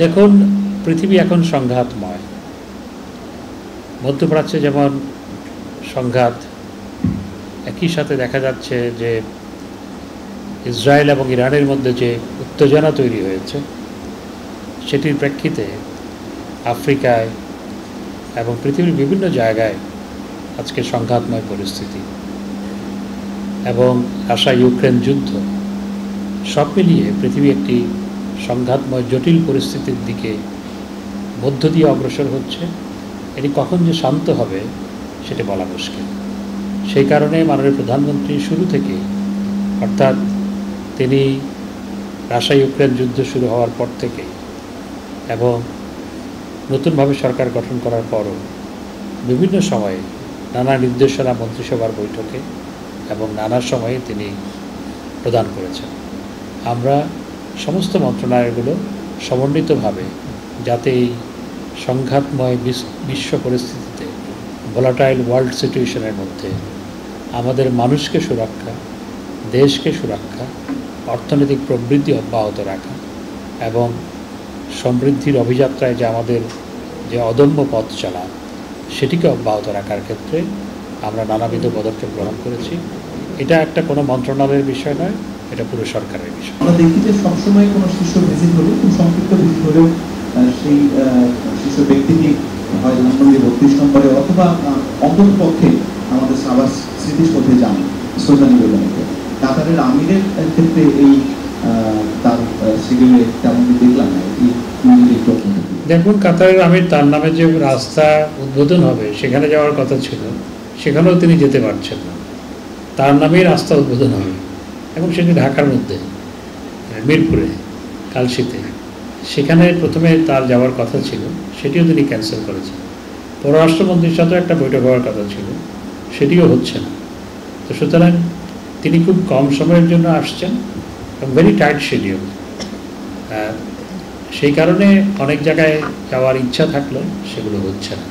দেখুন, পৃথিবী এখন সংঘাতময়। মধ্যপ্রাচ্যে যেমন সংঘাত, একই সাথে দেখা যাচ্ছে যে ইসরায়েল এবং ইরানের মধ্যে যে উত্তেজনা তৈরি হয়েছে, সেটির প্রেক্ষিতে আফ্রিকায় এবং পৃথিবীর বিভিন্ন জায়গায় আজকে সংঘাতময় পরিস্থিতি এবং রাশিয়া ইউক্রেন যুদ্ধ, সব মিলিয়ে পৃথিবী একটি সংঘাতময় জটিল পরিস্থিতির দিকে মধ্য দিয়ে অগ্রসর হচ্ছে। এটি কখন যে শান্ত হবে সেটি বলা মুশকিল। সেই কারণে মাননীয় প্রধানমন্ত্রী শুরু থেকে, অর্থাৎ তিনি রাশিয়া ইউক্রেন যুদ্ধ শুরু হওয়ার পর থেকে এবং নতুনভাবে সরকার গঠন করার পরও বিভিন্ন সময়ে নানা নির্দেশনা মন্ত্রিসভার বৈঠকে এবং নানা সময়ে তিনি প্রদান করেছেন। আমরা সমস্ত মন্ত্রণালয়গুলো সমন্বিতভাবে যাতে এই সংঘাতময় বিশ্ব পরিস্থিতিতে, ভোলাটাইল ওয়ার্ল্ড সিচুয়েশনের মধ্যে আমাদের মানুষকে সুরক্ষা, দেশকে সুরক্ষা, অর্থনৈতিক প্রবৃদ্ধি অব্যাহত রাখা এবং সমৃদ্ধির অভিযাত্রায় যে আমাদের যে অদম্য পথ চলা, সেটিকে অব্যাহত রাখার ক্ষেত্রে আমরা নানাবিধ পদক্ষেপ গ্রহণ করেছি। এটা একটা কোনো মন্ত্রণালয়ের বিষয় নয়, এটা পুরো সরকারের বিষয়। আমরা দেখি যে সবসময় কোনো শীর্ষ ভিজিট হলে, খুব সংক্ষিপ্ত ভিজিট হলেও সেই শীর্ষ ব্যক্তিটি হয় ধানমন্ডি 32 নম্বরে অথবা অন্তত পক্ষে আমাদের সাভার স্মৃতিসৌধে যান শ্রদ্ধা নিবেদনকে। কাতারের আমিরের ক্ষেত্রে এই তার শিডিউলে তেমন দেখলাম না। দেখুন, কাতারের আমির তার নামে যে রাস্তা উদ্বোধন হবে সেখানে যাওয়ার কথা ছিল, সেখানেও তিনি যেতে পারছেন না। তার নামেই রাস্তা উদ্বোধন হবে এবং সেটি ঢাকার মধ্যে মিরপুরে কালশিতে, সেখানে প্রথমে তার যাওয়ার কথা ছিল, সেটিও তিনি ক্যান্সেল করেছেন। পররাষ্ট্রমন্ত্রীর সাথেও একটা বৈঠক হওয়ার কথা ছিল, সেটিও হচ্ছে না। তো সুতরাং তিনি খুব কম সময়ের জন্য আসছেন এবং ভেরি টাইট শিডিউল। সেই কারণে অনেক জায়গায় যাওয়ার ইচ্ছা থাকলেও সেগুলো হচ্ছে না।